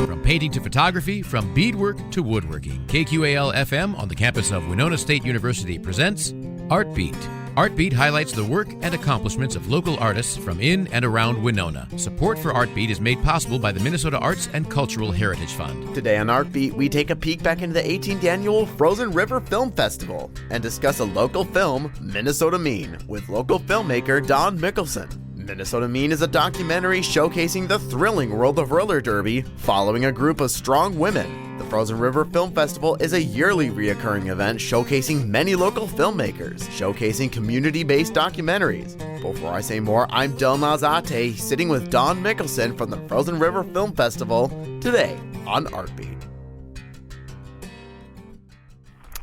From painting to photography, from beadwork to woodworking, KQAL FM on the campus of Winona State University presents Artbeat. Artbeat highlights the work and accomplishments of local artists from in and around Winona. Support for Artbeat is made possible by the Minnesota Arts and Cultural Heritage Fund. Today on Artbeat, we take a peek back into the 18th annual Frozen River Film Festival and discuss a local film, Minnesota Mean, with local filmmaker Dawn Mikkelson. Minnesota Mean is a documentary showcasing the thrilling world of roller derby following a group of strong women. The Frozen River Film Festival is a yearly reoccurring event showcasing many local filmmakers, showcasing community-based documentaries. Before I say more, I'm Dylan Alzate, sitting with Dawn Mikkelson from the Frozen River Film Festival, today on Artbeat.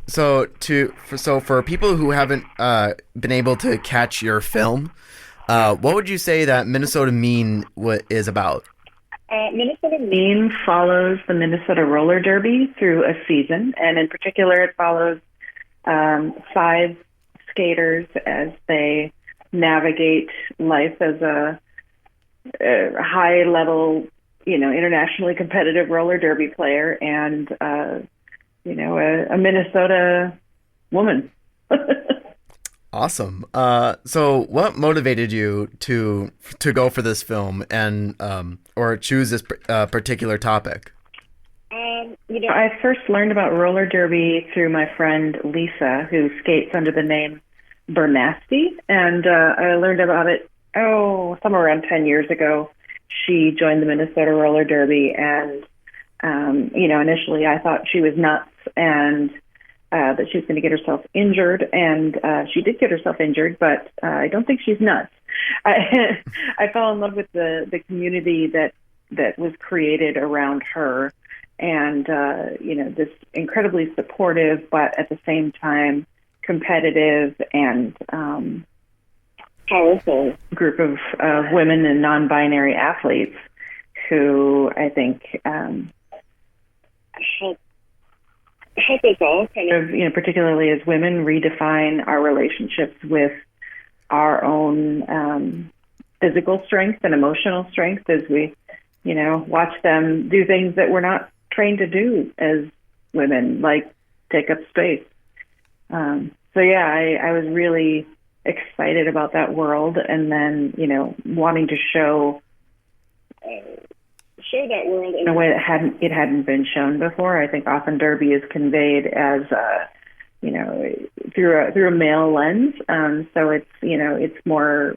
So for people who haven't been able to catch your film, what would you say that Minnesota Mean is about? Minnesota Mean follows the Minnesota Roller Derby through a season, and in particular it follows 5 skaters as they navigate life as a high-level, internationally competitive roller derby player and, a Minnesota woman. Awesome. So what motivated you to go for this film and or choose this particular topic? I first learned about roller derby through my friend Lisa, who skates under the name Bernasty, and I learned about it, somewhere around 10 years ago. She joined the Minnesota Roller Derby, and, initially I thought she was nuts and that she was going to get herself injured, and she did get herself injured, but I don't think she's nuts. I fell in love with the community that was created around her, and this incredibly supportive, but at the same time competitive and powerful group of women and non-binary athletes who I think help us all kind of, particularly as women, redefine our relationships with our own physical strength and emotional strength as we, watch them do things that we're not trained to do as women, like take up space. I was really excited about that world, and then, wanting to show that world in a way that hadn't been shown before. I think often derby is conveyed as through a male lens, so it's more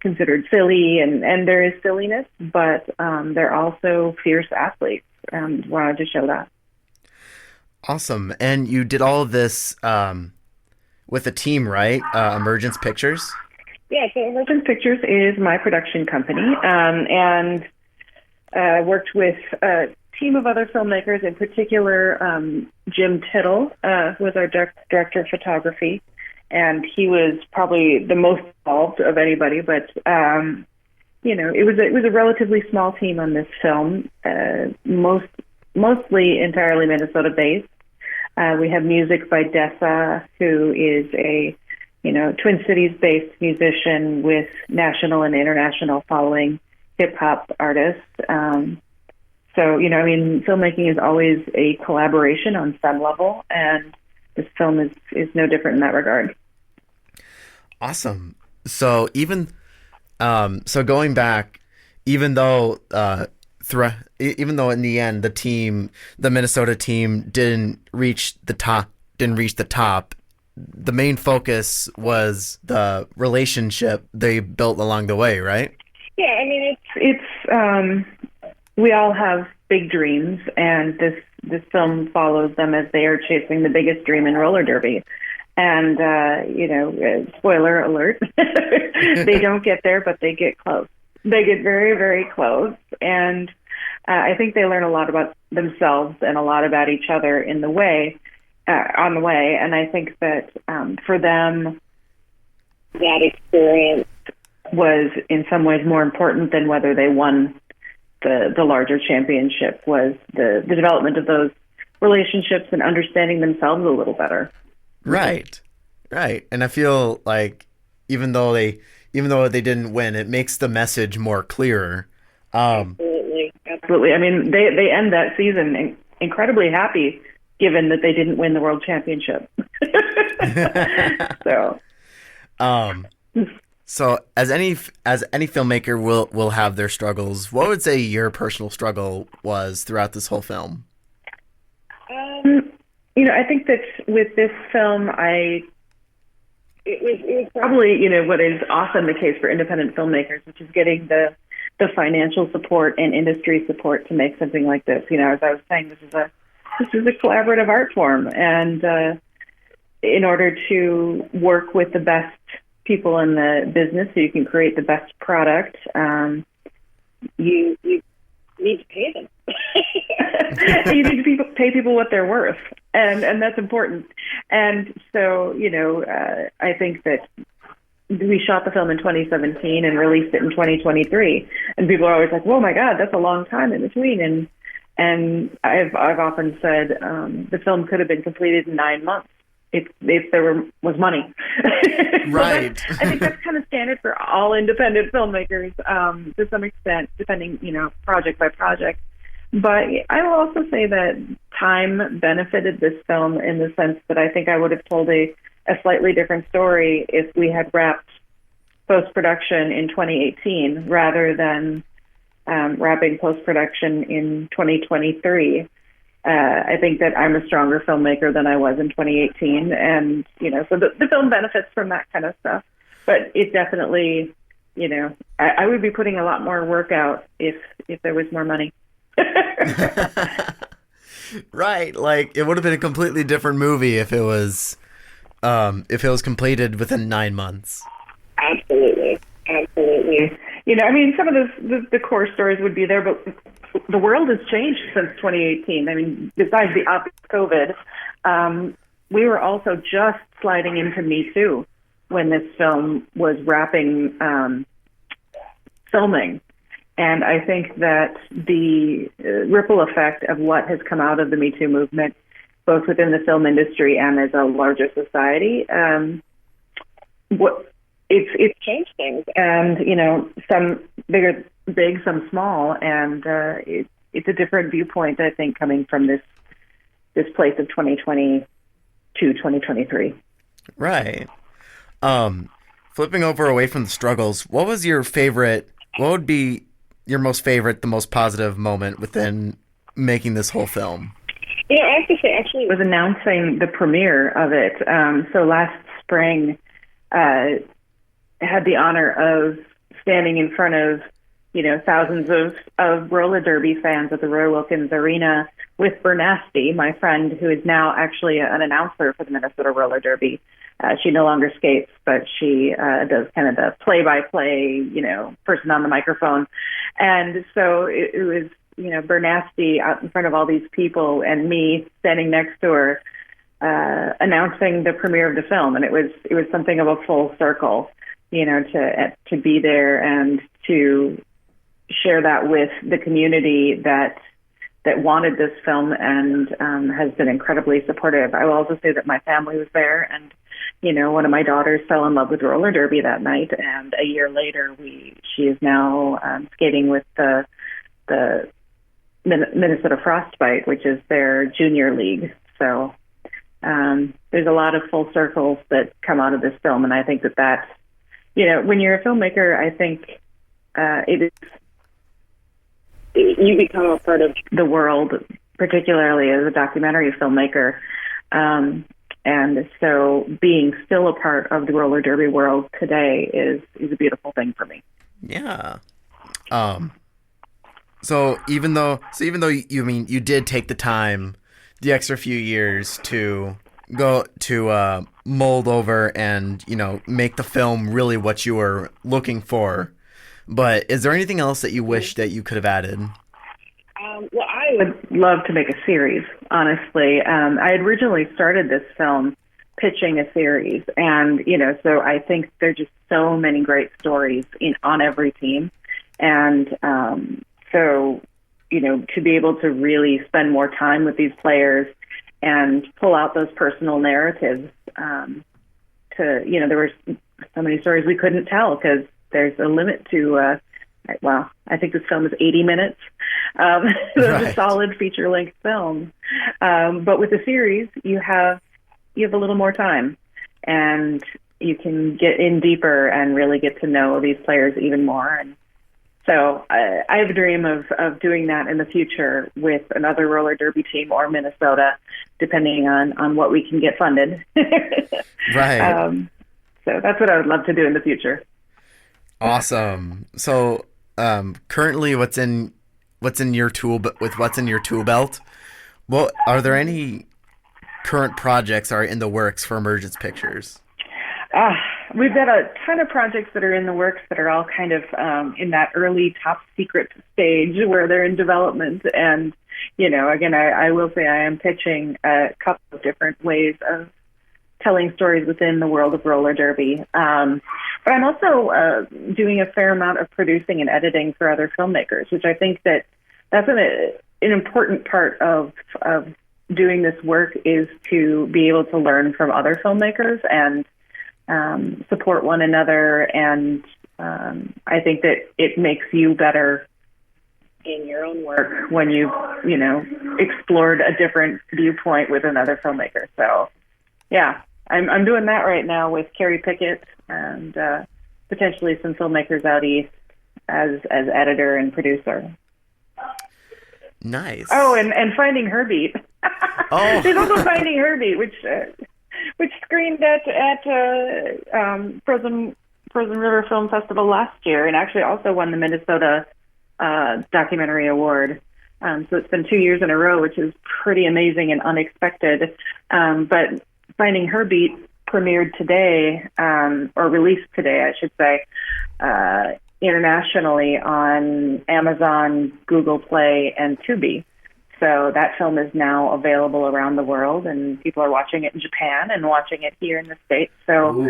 considered silly, and there is silliness, but they're also fierce athletes, and wanted to show that. Awesome. And you did all of this with a team, right? Emergence Pictures? Yeah, so Emergence Pictures is my production company, and worked with a team of other filmmakers, in particular Jim Tittle, who was our director of photography, and he was probably the most involved of anybody, but it was a relatively small team on this film, mostly entirely Minnesota-based. We have music by Dessa, who is a Twin Cities-based musician with national and international following, hip-hop artists. Filmmaking is always a collaboration on some level, and this film is no different in that regard. Awesome. So going back, even though in the end the Minnesota team didn't reach the top, the main focus was the relationship they built along the way, right? Yeah, it's we all have big dreams, and this film follows them as they are chasing the biggest dream in roller derby. And spoiler alert, they don't get there, but they get close. They get very, very close, and I think they learn a lot about themselves and a lot about each other on the way. And I think that for them, that experience was in some ways more important than whether they won the larger championship, was the development of those relationships and understanding themselves a little better. Right. And I feel like even though they didn't win, it makes the message more clearer. Absolutely. Absolutely. I mean, they end that season incredibly happy, given that they didn't win the world championship. So as any filmmaker will have their struggles, what would say your personal struggle was throughout this whole film? I think that with this film, it was probably, what is often the case for independent filmmakers, which is getting the financial support and industry support to make something like this. As I was saying, this is a collaborative art form, and in order to work with the best people in the business so you can create the best product, you need to pay them. You need to pay people what they're worth, and that's important. And so, I think that we shot the film in 2017 and released it in 2023, and people are always like, "Whoa, my God, that's a long time in between." And I've often said the film could have been completed in 9 months if there was money. Right. I think that's kind of standard for all independent filmmakers to some extent, depending, project by project. But I will also say that time benefited this film in the sense that I think I would have told a slightly different story if we had wrapped post-production in 2018 rather than wrapping post-production in 2023. I think that I'm a stronger filmmaker than I was in 2018, and so the film benefits from that kind of stuff. But it definitely, I would be putting a lot more work out if there was more money. Right, like it would have been a completely different movie if it was completed within 9 months. Absolutely. Some of the core stories would be there, but the world has changed since 2018. I mean, besides the obvious COVID, we were also just sliding into Me Too when this film was wrapping filming. And I think that the ripple effect of what has come out of the Me Too movement, both within the film industry and as a larger society, it's changed things. And, some big, some small, and it's a different viewpoint, I think, coming from this place of 2020 to 2023. Right. Flipping over away from the struggles, what would be your most favorite, the most positive moment within making this whole film? I have to say, actually, it was announcing the premiere of it. So last spring, I had the honor of standing in front of, thousands of roller derby fans at the Roy Wilkins Arena with Bernasty, my friend, who is now actually an announcer for the Minnesota Roller Derby. She no longer skates, but she does kind of the play-by-play, person on the microphone. And so it was, Bernasty out in front of all these people and me standing next to her announcing the premiere of the film. And it was something of a full circle, to be there and to share that with the community that wanted this film and has been incredibly supportive. I will also say that my family was there, and one of my daughters fell in love with roller derby that night, and a year later she is now skating with the Minnesota Frostbite, which is their junior league. So there's a lot of full circles that come out of this film, and I think that's when you're a filmmaker, I think you become a part of the world, particularly as a documentary filmmaker. And so being still a part of the roller derby world today is a beautiful thing for me. Yeah. So even though you did take the time, the extra few years to go to mold over and, make the film really what you were looking for, but is there anything else that you wish that you could have added? Well, I would love to make a series, honestly. I had originally started this film pitching a series, and, so I think there are just so many great stories on every team. And so, to be able to really spend more time with these players and pull out those personal narratives, there were so many stories we couldn't tell because there's a limit to, I think this film is 80 minutes. Those are Right. solid feature-length films. But with the series, you have a little more time, and you can get in deeper and really get to know these players even more. And so I have a dream of doing that in the future with another roller derby team or Minnesota, depending on what we can get funded. Right. So that's what I would love to do in the future. Awesome. So, currently, what's in your tool belt? Well, are there any current projects are in the works for Emergence Pictures? We've got a ton of projects that are in the works that are all kind of in that early top secret stage where they're in development. And, again, I will say I am pitching a couple of different ways of telling stories within the world of roller derby. But I'm also doing a fair amount of producing and editing for other filmmakers, which I think that's an important part of doing this work, is to be able to learn from other filmmakers and support one another. And I think that it makes you better in your own work when you've, explored a different viewpoint with another filmmaker. So, yeah, I'm doing that right now with Carrie Pickett and potentially some filmmakers out east as editor and producer. Nice. Oh, and Finding Her Beat. Oh. There's also Finding Her Beat, which screened at Frozen River Film Festival last year, and actually also won the Minnesota Documentary Award. So it's been 2 years in a row, which is pretty amazing and unexpected. But Finding Her Beat premiered today, or released today, I should say, internationally on Amazon, Google Play, and Tubi. So that film is now available around the world, and people are watching it in Japan and watching it here in the States. So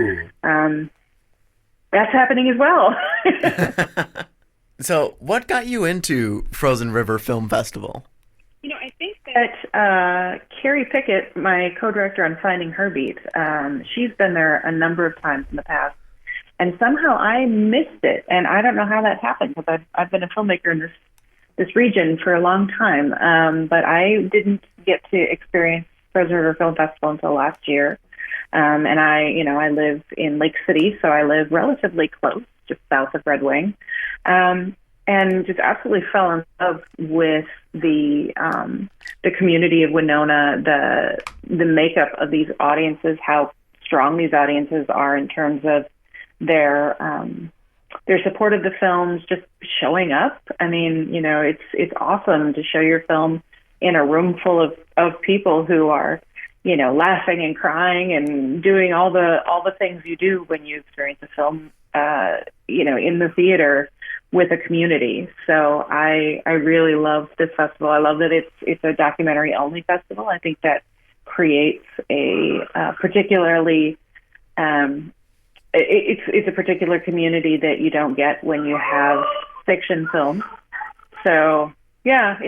that's happening as well. So what got you into Frozen River Film Festival? I think that Carrie Pickett, my co-director on Finding Her Beat, she's been there a number of times in the past, and somehow I missed it. And I don't know how that happened, because I've been a filmmaker in this region for a long time, but I didn't get to experience Frozen River Film Festival until last year. And I live in Lake City, so I live relatively close, just south of Red Wing, and just absolutely fell in love with the community of Winona, the makeup of these audiences, how strong these audiences are in terms of their support of the films, just showing up. I mean, it's awesome to show your film in a room full of people who are, laughing and crying and doing all the things you do when you experience a film, in the theater with a community. So I really love this festival. I love that it's a documentary only festival. I think that creates a particularly it's a particular community that you don't get when you have fiction films. So yeah,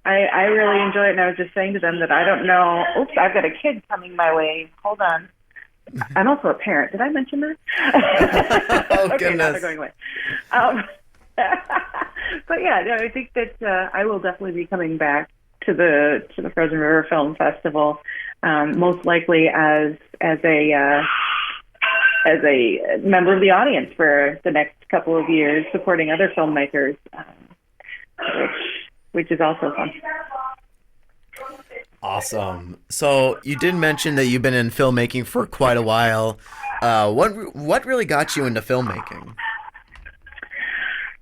I really enjoy it. And I was just saying to them that I don't know. Oops, I've got a kid coming my way. Hold on. I'm also a parent. Did I mention that? Oh, okay, goodness. now they're going away. But yeah, no, I think that I will definitely be coming back to the Frozen River Film Festival, most likely as a member of the audience for the next couple of years, supporting other filmmakers, which is also fun. Awesome. So you did mention that you've been in filmmaking for quite a while. What really got you into filmmaking?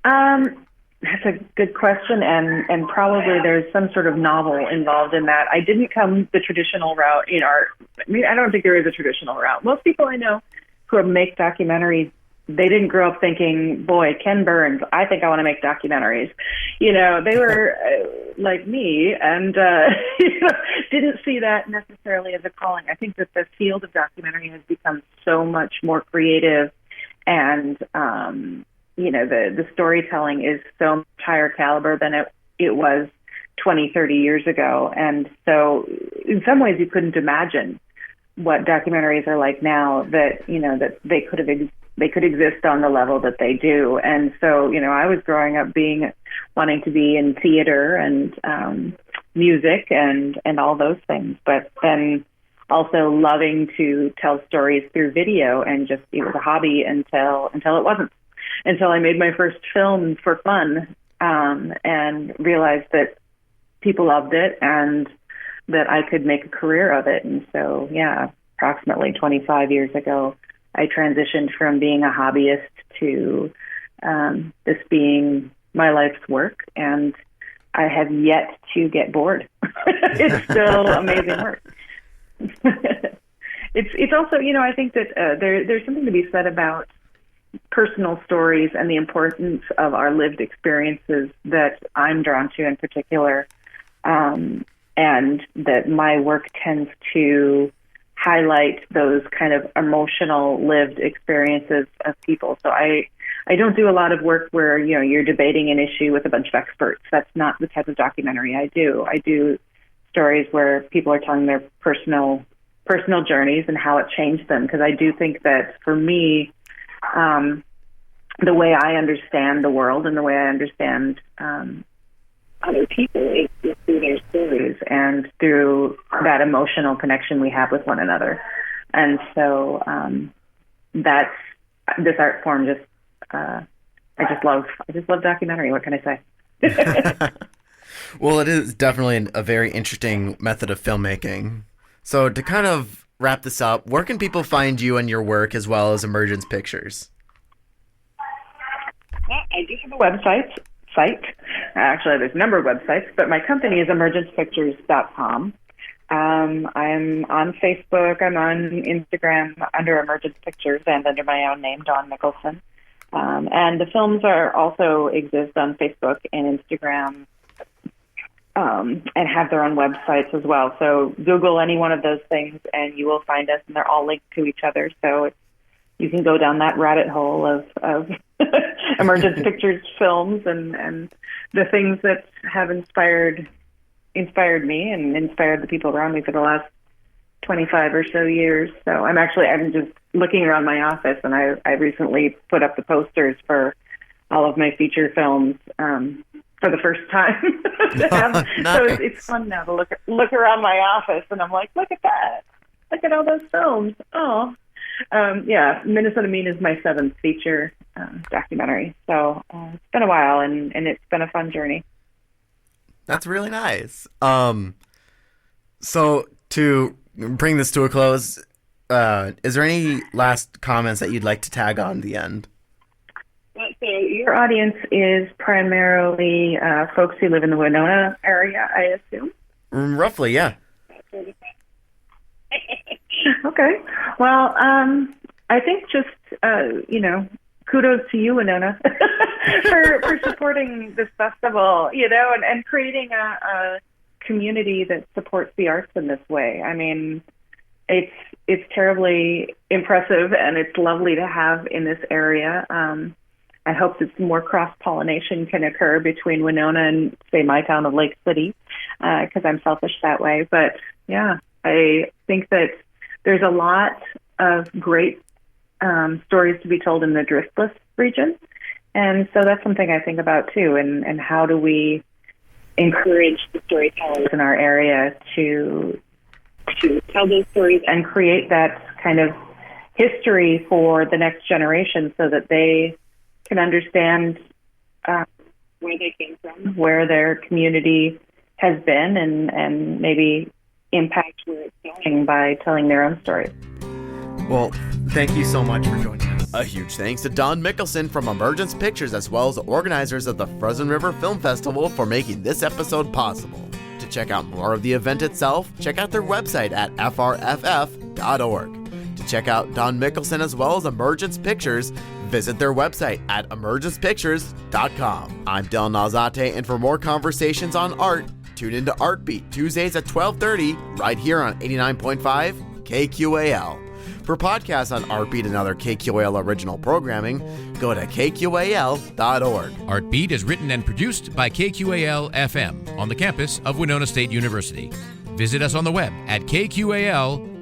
That's a good question, and probably there's some sort of novel involved in that. I didn't come the traditional route in art. I mean, I don't think there is a traditional route. Most people I know who make documentaries, they didn't grow up thinking, boy, Ken Burns, I think I want to make documentaries. They were like me and didn't see that necessarily as a calling. I think that the field of documentary has become so much more creative, and the storytelling is so much higher caliber than it was 20, 30 years ago. And so in some ways you couldn't imagine what documentaries are like now, that they could exist on the level that they do. And so, I was growing up being wanting to be in theater and music and all those things, but then also loving to tell stories through video, and just it was a hobby until it wasn't. Until I made my first film for fun, and realized that people loved it and that I could make a career of it. And so, yeah, approximately 25 years ago, I transitioned from being a hobbyist to this being my life's work, and I have yet to get bored. It's still amazing work. It's also, I think that there's something to be said about personal stories and the importance of our lived experiences that I'm drawn to in particular, and that my work tends to highlight those kind of emotional lived experiences of people. So I don't do a lot of work where, you're debating an issue with a bunch of experts. That's not the type of documentary I do. I do stories where people are telling their personal journeys and how it changed them, because I do think that for me, the way I understand the world and the way I understand other people is through their stories and through that emotional connection we have with one another. And so that's this art form. I just love documentary. What can I say? Well, it is definitely a very interesting method of filmmaking. So to kind of wrap this up, where can people find you and your work as well as Emergence Pictures? Well, I do have a website. Actually, there's a number of websites, but my company is emergencepictures.com. I'm on Facebook. I'm on Instagram under Emergence Pictures and under my own name, Dawn Mikkelson. And the films also exist on Facebook and Instagram, and have their own websites as well. So Google any one of those things and you will find us, and they're all linked to each other. So you can go down that rabbit hole of Emergence Pictures films and the things that have inspired me and inspired the people around me for the last 25 or so years. So I'm just looking around my office, and I recently put up the posters for all of my feature films for the first time. Nice. So it's fun now to look around my office, and I'm like, look at that. Look at all those films. Oh. Minnesota Mean is my 7th feature documentary. So it's been a while, and it's been a fun journey. That's really nice. So to bring this to a close, is there any last comments that you'd like to tag on the end? So your audience is primarily folks who live in the Winona area, I assume? Roughly, yeah. Okay. Well, I think just, kudos to you, Winona, for supporting this festival, and creating a community that supports the arts in this way. I mean, it's terribly impressive, and it's lovely to have in this area. I hope that some more cross-pollination can occur between Winona and, say, my town of Lake City, because I'm selfish that way. But, yeah, I think that there's a lot of great stories to be told in the Driftless region. And so that's something I think about, too, and how do we encourage the storytellers in our area to tell those stories and create that kind of history for the next generation so that they can understand where they came from, where their community has been, and maybe impact where it's going by telling their own stories. Well, thank you so much for joining us. A huge thanks to Dawn Mikkelson from Emergence Pictures, as well as the organizers of the Frozen River Film Festival, for making this episode possible. To check out more of the event itself, check out their website at frff.org. To check out Dawn Mikkelson as well as Emergence Pictures, visit their website at emergencepictures.com. I'm Dylan Alzate, and for more conversations on art, tune into Artbeat Tuesdays at 12:30 right here on 89.5 KQAL. For podcasts on Artbeat and other KQAL original programming, go to kqal.org. Artbeat is written and produced by KQAL FM on the campus of Winona State University. Visit us on the web at kqal.org.